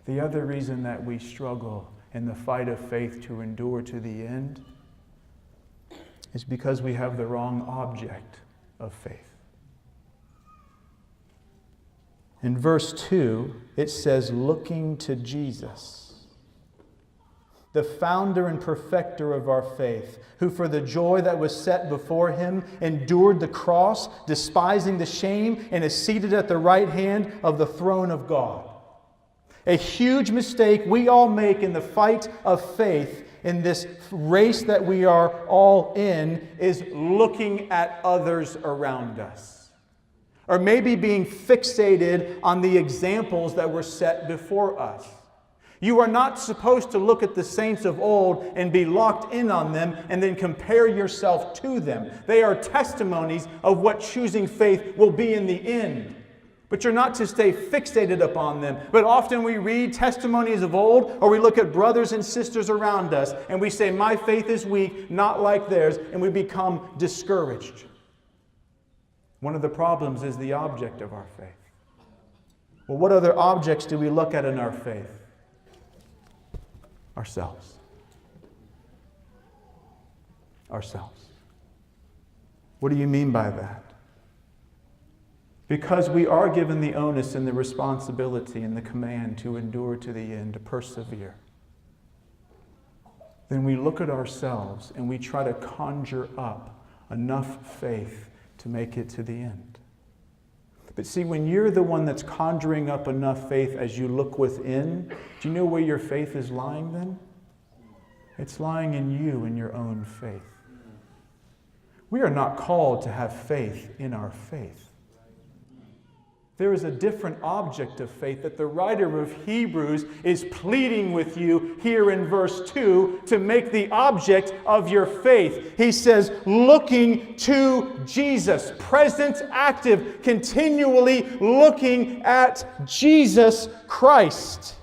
The other reason that we struggle in the fight of faith to endure to the end is because we have the wrong object of faith. In verse 2, it says, looking to Jesus, the founder and perfecter of our faith, who for the joy that was set before him endured the cross, despising the shame, and is seated at the right hand of the throne of God. A huge mistake we all make in the fight of faith in this race that we are all in is looking at others around us. Or maybe being fixated on the examples that were set before us. You are not supposed to look at the saints of old and be locked in on them and then compare yourself to them. They are testimonies of what choosing faith will be in the end. But you're not to stay fixated upon them. But often we read testimonies of old, or we look at brothers and sisters around us, and we say, my faith is weak, not like theirs, and we become discouraged. One of the problems is the object of our faith. Well, what other objects do we look at in our faith? Ourselves. Ourselves. What do you mean by that? Because we are given the onus and the responsibility and the command to endure to the end, to persevere. Then we look at ourselves and we try to conjure up enough faith to make it to the end. But see, when you're the one that's conjuring up enough faith as you look within, do you know where your faith is lying then? It's lying in you and your own faith. We are not called to have faith in our faith. There is a different object of faith that the writer of Hebrews is pleading with you here in verse 2 to make the object of your faith. He says, looking to Jesus, present, active, continually looking at Jesus Christ.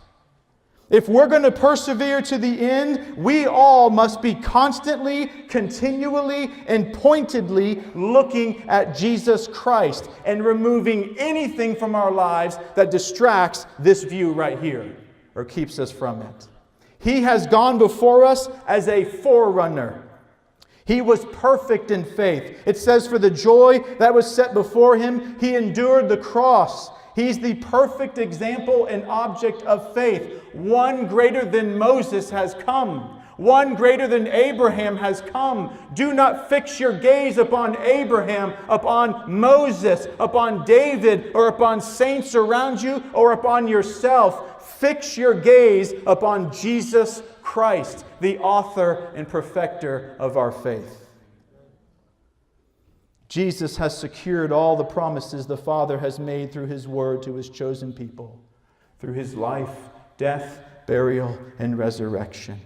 If we're going to persevere to the end, we all must be constantly, continually, and pointedly looking at Jesus Christ and removing anything from our lives that distracts this view right here or keeps us from it. He has gone before us as a forerunner. He was perfect in faith. It says, for the joy that was set before him, he endured the cross. He's the perfect example and object of faith. One greater than Moses has come. One greater than Abraham has come. Do not fix your gaze upon Abraham, upon Moses, upon David, or upon saints around you, or upon yourself. Fix your gaze upon Jesus Christ, the author and perfecter of our faith. Jesus has secured all the promises the Father has made through His Word to His chosen people, through His life, death, burial, and resurrection.